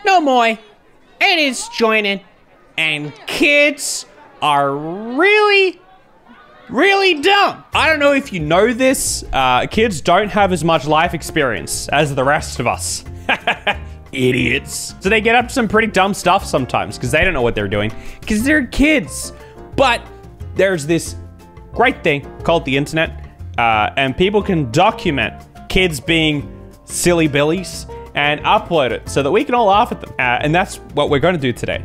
No more. It is Joinen. And kids are really dumb. I don't know if you know this. Kids don't have as much life experience as the rest of us. Idiots. So they get up to some pretty dumb stuff sometimes because they don't know what they're doing because they're kids. But there's this great thing called the internet, and people can document kids being silly billies and upload it so that we can all laugh at them. And that's what we're going to do today.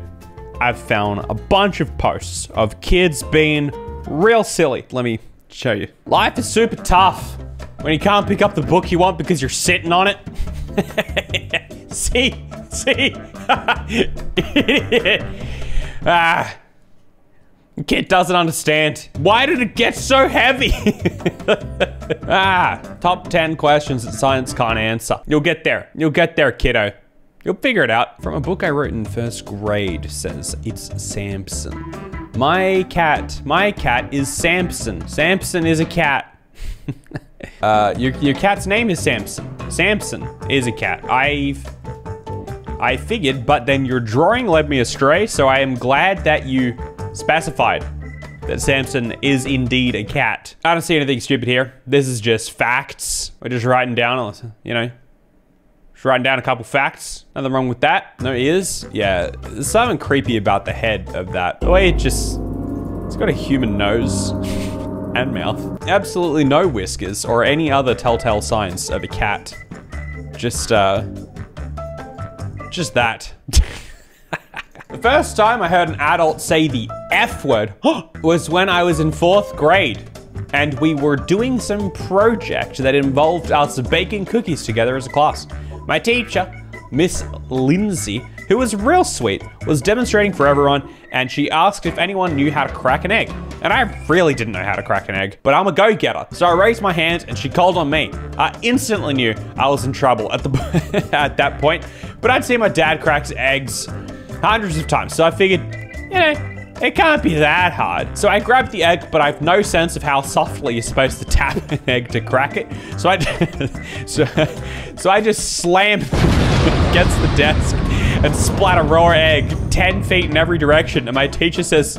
I've found a bunch of posts of kids being real silly. Let me show you. Life is super tough when you can't pick up the book you want because you're sitting on it. See? The kid doesn't understand. Why did it get so heavy? Top 10 questions that science can't answer. You'll get there. You'll get there, kiddo. You'll figure it out. From a book I wrote in first grade says it's Samson. My cat is Samson. Samson is a cat. Your cat's name is Samson. Samson is a cat. I figured, but then your drawing led me astray, so I am glad that you specified that Samson is indeed a cat. I don't see anything stupid here. This is just facts. We're just writing down, you know, just writing down a couple facts. Nothing wrong with that. No ears. Yeah, there's something creepy about the head of that. The way it's got a human nose and mouth. Absolutely no whiskers or any other telltale signs of a cat. Just that. The first time I heard an adult say the F word was when I was in 4th grade. And we were doing some project that involved us baking cookies together as a class. My teacher, Miss Lindsay, who was real sweet, was demonstrating for everyone, and she asked if anyone knew how to crack an egg. And I really didn't know how to crack an egg, but I'm a go-getter. So I raised my hand and she called on me. I instantly knew I was in trouble at that point, but I'd seen my dad crack eggs hundreds of times. So I figured, you know, it can't be that hard. So I grabbed the egg, but I have no sense of how softly you're supposed to tap an egg to crack it. So I just slammed against the desk and splat a raw egg 10 feet in every direction. And my teacher says,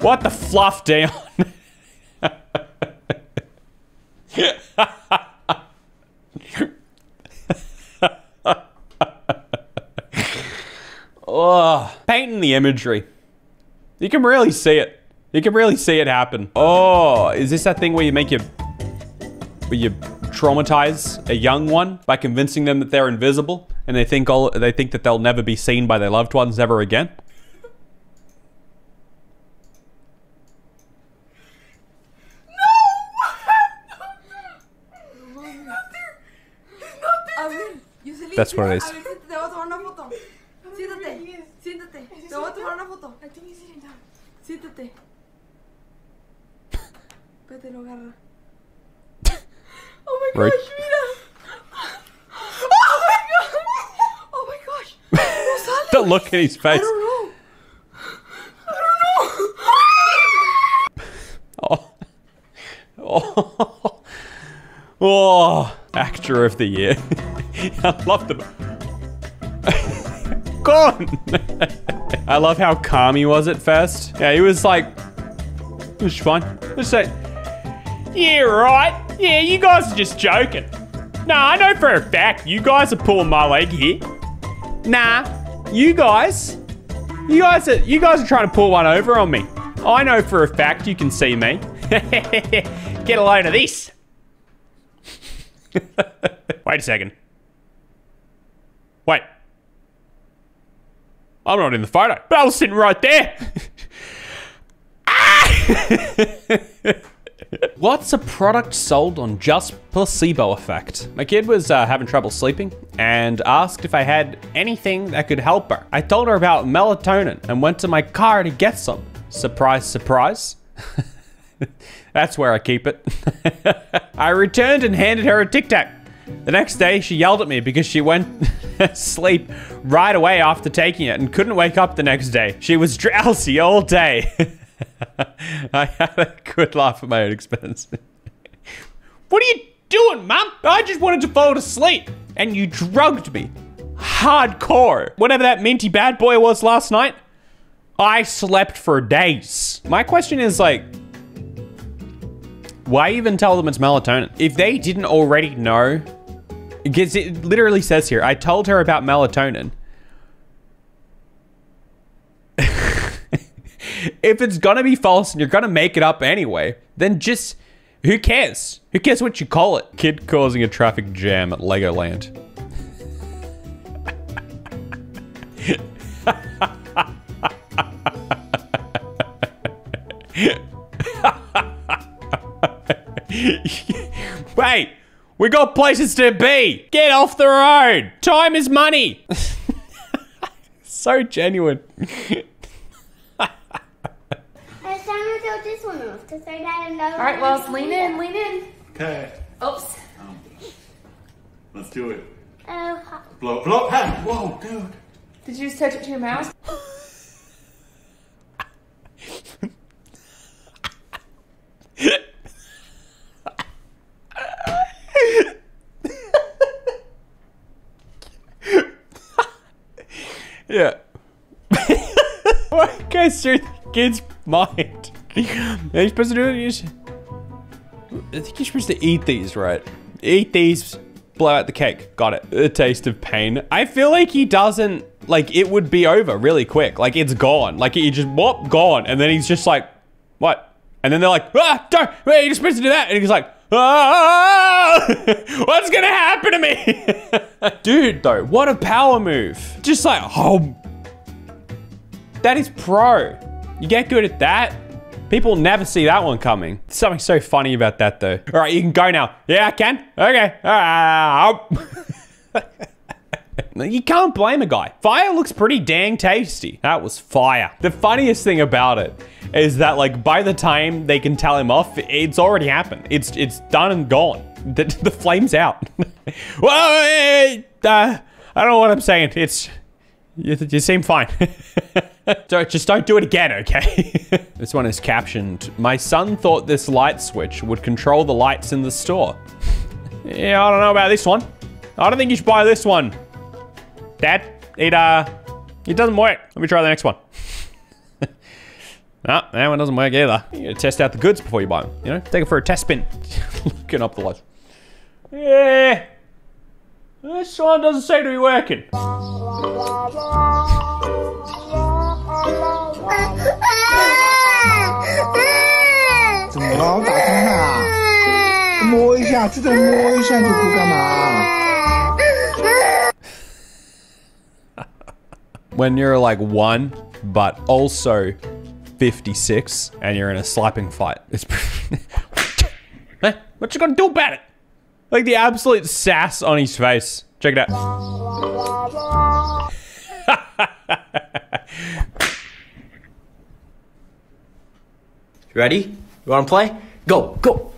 "What the fluff, Dion?" Oh, painting the imagery. You can really see it. You can really see it happen. Oh, is this that thing where you traumatize a young one by convincing them that they're invisible and they think that they'll never be seen by their loved ones ever again? That's what it is. Siéntate. Te voy a tomar una foto. Siéntate. Vete, lo agarra. Oh my gosh, mira. Oh my gosh. No sale. The look in his face. I don't know. Oh, actor of the year. I love the... Gone. I love how calm he was at first. Yeah, he was like, it was fine. Let's say, yeah, right. Yeah, you guys are just joking. Nah, I know for a fact you guys are pulling my leg here. Nah, you guys are trying to pull one over on me. I know for a fact you can see me. Get a load of this. Wait a second. Wait. I'm not in the photo, but I was sitting right there. What's a product sold on just placebo effect? My kid was having trouble sleeping and asked if I had anything that could help her. I told her about melatonin and went to my car to get some. Surprise, surprise. That's where I keep it. I returned and handed her a Tic Tac. The next day, she yelled at me because she went sleep right away after taking it and couldn't wake up the next day. She was drowsy all day. I had a good laugh at my own expense. What are you doing, Mum? I just wanted to fall asleep and you drugged me. hardcore. Whatever that minty bad boy was last night, I slept for days. My question is like, why even tell them it's melatonin? If they didn't already know, because it literally says here, I told her about melatonin. If it's gonna be false and you're gonna make it up anyway, then just, who cares? Who cares what you call it? Kid causing a traffic jam at Legoland. Wait, we got places to be. Get off the road. Time is money. So genuine. This one off to say that another. All right, well, lean in, lean in. Okay. Oops. Let's do it. Oh. Blow, blow. Hey, whoa, dude. Did you just touch it to your mouth? Yeah. What goes through the kid's mind? Are you supposed to do it? I think you're supposed to eat these, right? Eat these, blow out the cake. Got it. A taste of pain. I feel like he doesn't, like, it would be over really quick. Like, it's gone. Like, he just, whoop, gone. And then he's just like, what? And then they're like, ah, don't, wait, you're supposed to do that. And he's like, ah, what's gonna happen to me? Dude, though, what a power move. Just like, oh, that is pro. You get good at that. People never see that one coming. There's something so funny about that, though. All right, you can go now. Yeah, I can. Okay. You can't blame a guy. Fire looks pretty dang tasty. That was fire. The funniest thing about it is that, like, by the time they can tell him off, it's already happened. It's done and gone. The flame's out. Well, I don't know what I'm saying. You seem fine. Just don't do it again, okay? This one is captioned, my son thought this light switch would control the lights in the store. Yeah, I don't know about this one. I don't think you should buy this one. Dad, it doesn't work. Let me try the next one. No, that one doesn't work either. You gotta test out the goods before you buy them, you know? Take it for a test spin. Looking up the lights. Yeah. This one doesn't seem to be working. When you're like 1, but also 56, and you're in a slapping fight, it's eh, what you gonna do about it? Like the absolute sass on his face. Check it out. You ready? You wanna play? Go, go!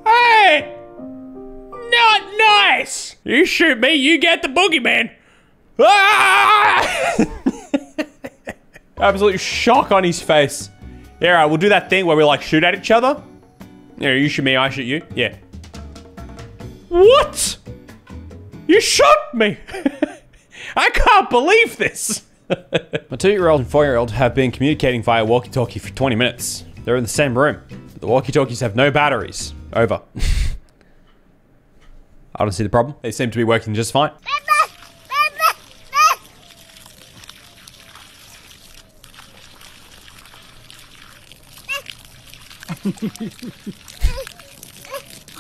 Hey! Not nice! You shoot me, you get the boogeyman. Ah! Absolute shock on his face. Yeah, all right, we'll do that thing where we like shoot at each other. Yeah, you shoot me, I shoot you. Yeah. What? You shot me! I can't believe this! My 2-year-old and 4-year-old have been communicating via walkie-talkie for 20 minutes. They're in the same room. But the walkie-talkies have no batteries. Over. I don't see the problem. They seem to be working just fine.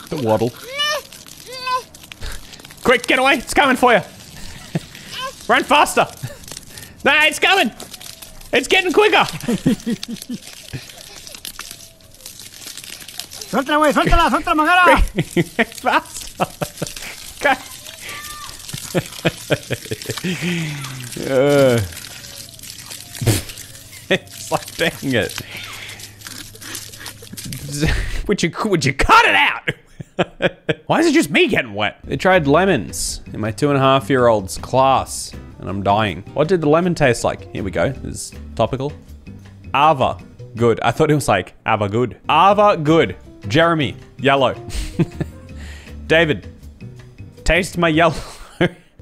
The waddle. Quick, get away! It's coming for you! Run faster! Nah, it's coming! It's getting quicker! Suéltala, güey, suéltala, suéltala, Magara. Faster. It's like, dang it. Would you cut it out? Why is it just me getting wet? They tried lemons in my 2.5-year-old's class and I'm dying. What did the lemon taste like? Here we go, this is topical. Ava, good. I thought it was like Ava good. Ava good. Jeremy, yellow. David, taste my yellow.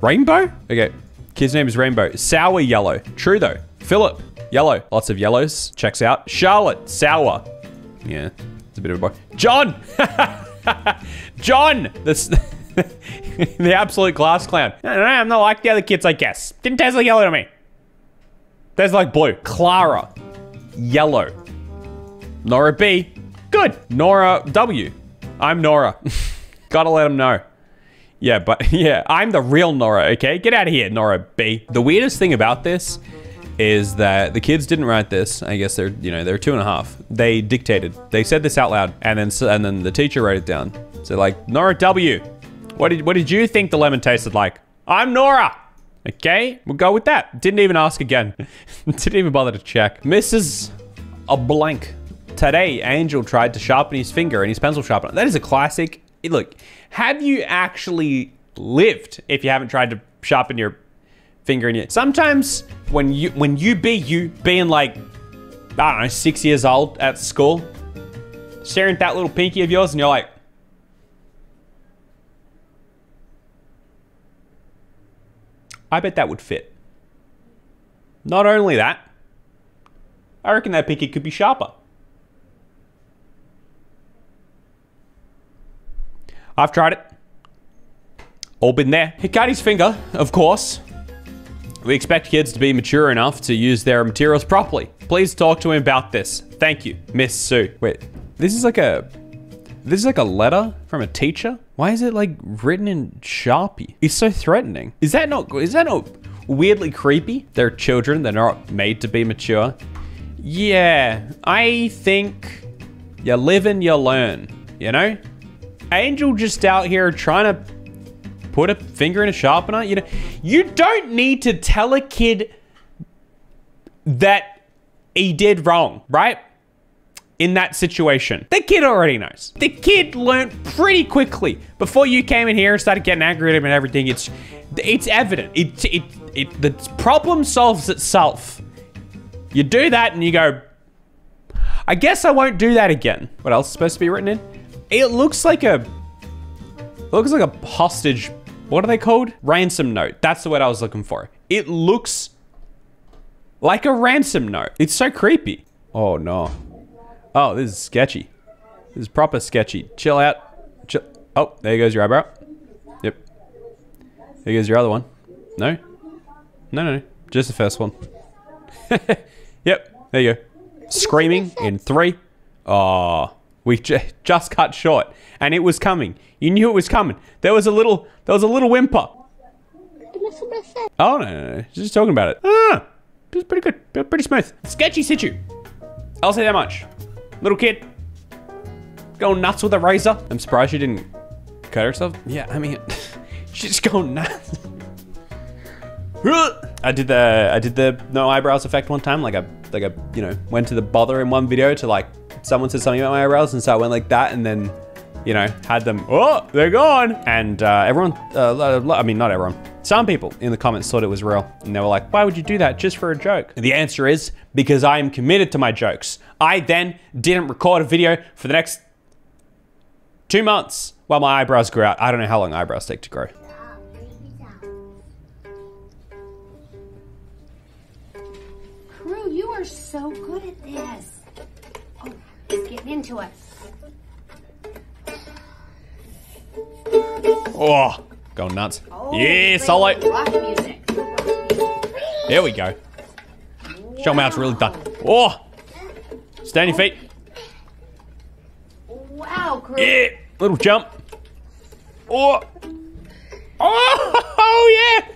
Rainbow? Okay, kid's name is Rainbow. Sour yellow, true though. Philip, yellow. Lots of yellows, checks out. Charlotte, sour. Yeah, it's a bit of a boy. John! John! This, the absolute class clown. No, I'm not like the other kids, I guess. Didn't taste like yellow to me. Tastes like blue. Clara, yellow. Nora B, good. Nora W, I'm Nora. Gotta let him know. Yeah, but yeah, I'm the real Nora, okay? Get out of here, Nora B. The weirdest thing about this is that the kids didn't write this. I guess they're 2.5. They dictated. They said this out loud, and then the teacher wrote it down. So like, Nora W, what did you think the lemon tasted like? I'm Nora. Okay, we'll go with that. Didn't even ask again. Didn't even bother to check. Mrs. a blank. Today, Angel tried to sharpen his finger and his pencil sharpener. That is a classic. Look, have you actually lived if you haven't tried to sharpen your finger in it? Sometimes when you being like, I don't know, 6 years old at school, staring at that little pinky of yours and you're like, I bet that would fit. Not only that, I reckon that pinky could be sharper. I've tried it. All been there. He cut his finger, of course. We expect kids to be mature enough to use their materials properly. Please talk to him about this. Thank you, Miss Sue. Wait, this is like a letter from a teacher? Why is it like written in Sharpie? It's so threatening. Is that not weirdly creepy? They're children, they're not made to be mature. Yeah, I think you live and you learn, you know? Angel just out here trying to put a finger in a sharpener, you know? You don't need to tell a kid that he did wrong, right? In that situation. The kid already knows. The kid learned pretty quickly. Before you came in here and started getting angry at him and everything, it's evident. The problem solves itself. You do that and you go, I guess I won't do that again. What else is supposed to be written in? It looks like a hostage, what are they called? Ransom note. That's the word I was looking for. It looks like a ransom note. It's so creepy. Oh no. Oh, this is sketchy. This is proper sketchy. Chill out. Chill. Oh, there goes your eyebrow. Yep. There goes your other one. No? No. Just the first one. Yep. There you go. Screaming in 3. Oh, we just cut short, and it was coming. You knew it was coming. There was a little whimper. Oh no. Just talking about it. Ah, it was pretty good. Pretty smooth. Sketchy situ. I'll say that much. Little kid going nuts with a razor. I'm surprised she didn't cut herself. Yeah, I mean, she's going nuts. I did the no eyebrows effect one time. Like I went to the bother in one video to like, someone said something about my eyebrows and so I went like that and then, had them, oh, they're gone. And everyone, I mean, not everyone. Some people in the comments thought it was real and they were like, why would you do that just for a joke? And the answer is because I am committed to my jokes. I then didn't record a video for the next 2 months while my eyebrows grew out. I don't know how long eyebrows take to grow. Crew, you are so good at this. Oh, he's getting into it. Oh, going nuts. Oh, yeah, solo. Rock music. There we go. Show me how it's really done. Oh, stand your feet. Wow, Crew. Yeah, little jump. Oh, oh yeah.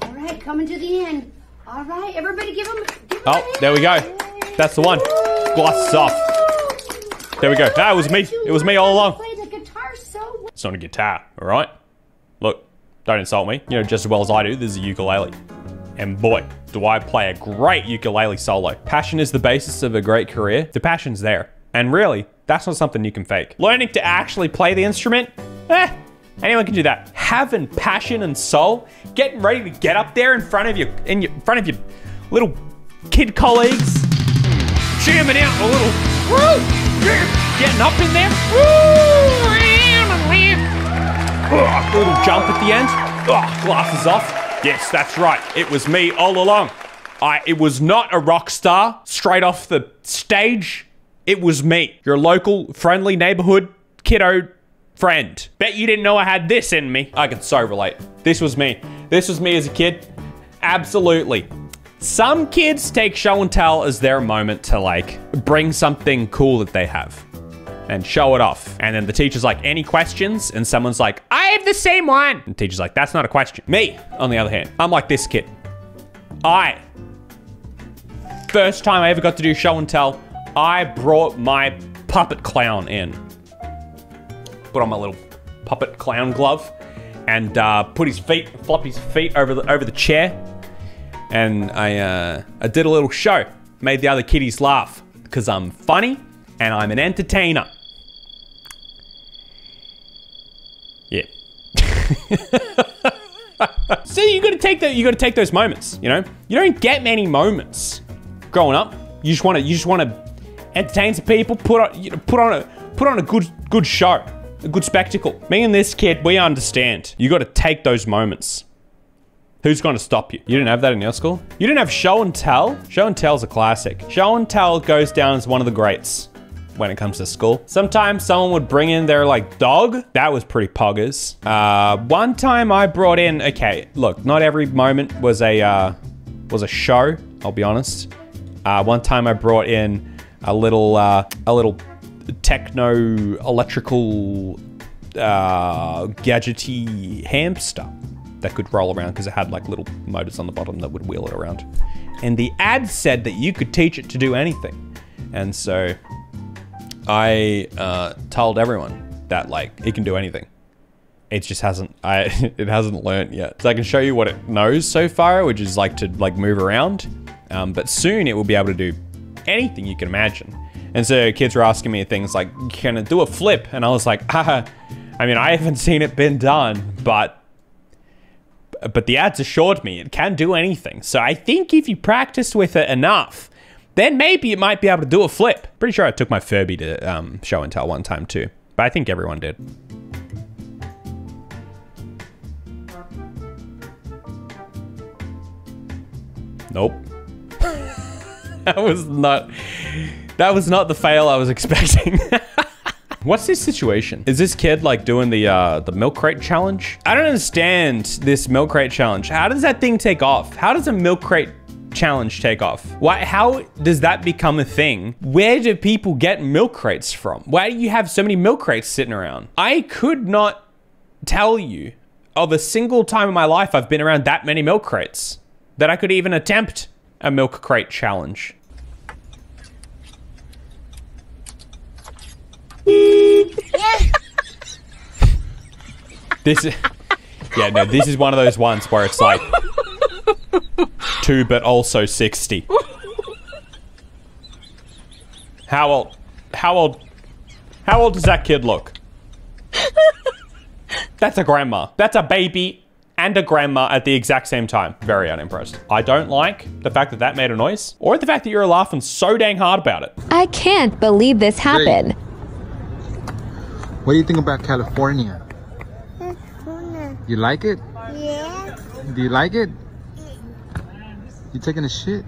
All right, coming to Oh, there we go. That's the one. Glass is off. There we go. Ah, it was me. It was me all along. Play the guitar so well. It's not a guitar, all right? Look, don't insult me. You know just as well as I do, this is a ukulele. And boy, do I play a great ukulele solo. Passion is the basis of a great career. The passion's there. And really, that's not something you can fake. Learning to actually play the instrument, anyone can do that. Having passion and soul, getting ready to get up there in front of your little kid colleagues, jamming out a little, woo, getting up in there, woo, little jump at the end. Glasses off. Yes, that's right. It was me all along. It was not a rock star straight off the stage. It was me, your local friendly neighborhood kiddo friend. Bet you didn't know I had this in me. I can so relate. This was me. This was me as a kid. Absolutely. Some kids take show and tell as their moment to like bring something cool that they have and show it off. And then the teacher's like, any questions? And someone's like, I have the same one. And the teacher's like, that's not a question. Me, on the other hand, I'm like this kid. First time I ever got to do show and tell, I brought my puppet clown in. Put on my little puppet clown glove and flop his feet over the chair. And I did a little show. Made the other kiddies laugh because I'm funny and I'm an entertainer. Yeah. So you gotta take those moments, you know? You don't get many moments growing up. You just wanna entertain some people, put on a good show, a good spectacle. Me and this kid, we understand. You gotta take those moments. Who's gonna stop you? You didn't have that in your school? You didn't have show and tell? Show and tell's a classic. Show and tell goes down as one of the greats when it comes to school. Sometimes someone would bring in their like dog. That was pretty poggers. One time I brought in, okay, look, not every moment was a show, I'll be honest. One time I brought in a little techno electrical gadgety hamster that could roll around because it had like little motors on the bottom that would wheel it around. And the ad said that you could teach it to do anything. And so I told everyone that like it can do anything. It just hasn't learned yet. So I can show you what it knows so far, which is like to like move around. But soon it will be able to do anything you can imagine. And so kids were asking me things like, can it do a flip? And I was like, I mean, I haven't seen it been done, but the ads assured me it can do anything. So I think if you practiced with it enough, then maybe it might be able to do a flip. Pretty sure I took my Furby to show and tell one time too, but I think everyone did. Nope. That was not the fail I was expecting. What's this situation? Is this kid like doing the milk crate challenge? I don't understand this milk crate challenge. How does that thing take off? How does a milk crate challenge take off? Why? How does that become a thing? Where do people get milk crates from? Why do you have so many milk crates sitting around? I could not tell you of a single time in my life I've been around that many milk crates that I could even attempt a milk crate challenge. This is one of those ones where it's like 2 but also 60. How old does that kid look? That's a grandma. That's a baby and a grandma at the exact same time. Very unimpressed. I don't like the fact that that made a noise, or the fact that you're laughing so dang hard about it. I can't believe this happened. What do you think about California? You like it? Yeah. Do you like it? You taking a shit?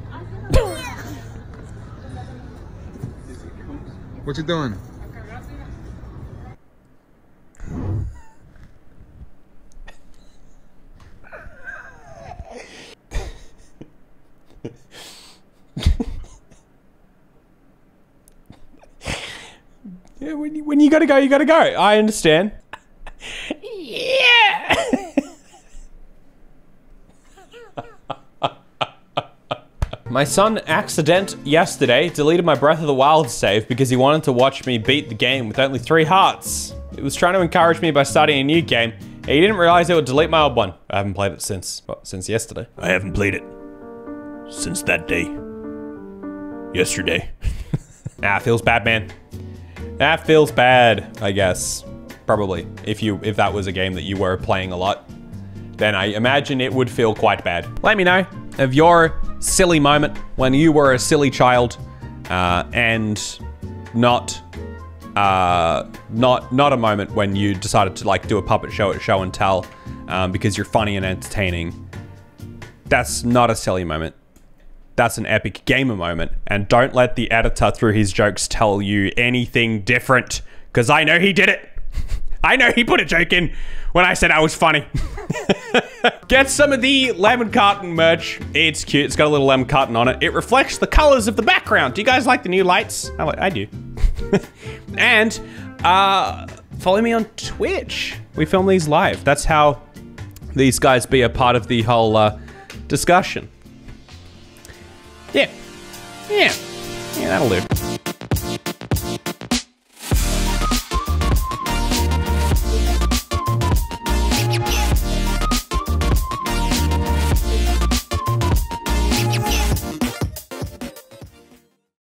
What you doing? Yeah, when you gotta go, you gotta go. I understand. Yeah. My son yesterday deleted my Breath of the Wild save because he wanted to watch me beat the game with only 3 hearts. He was trying to encourage me by starting a new game. He didn't realize it would delete my old one. I haven't played it since yesterday. I haven't played it since that day. Yesterday. Nah, feels bad, man. That feels bad, I guess. Probably. If that was a game that you were playing a lot, then I imagine it would feel quite bad. Let me know of your silly moment when you were a silly child, and not a moment when you decided to like do a puppet show at Show and Tell, because you're funny and entertaining. That's not a silly moment. That's an epic gamer moment. And don't let the editor through his jokes tell you anything different, because I know he did it. I know he put a joke in when I said I was funny. Get some of the lemon carton merch. It's cute. It's got a little lemon carton on it. It reflects the colors of the background. Do you guys like the new lights? I do. And follow me on Twitch. We film these live. That's how these guys be a part of the whole discussion. Yeah, that'll do.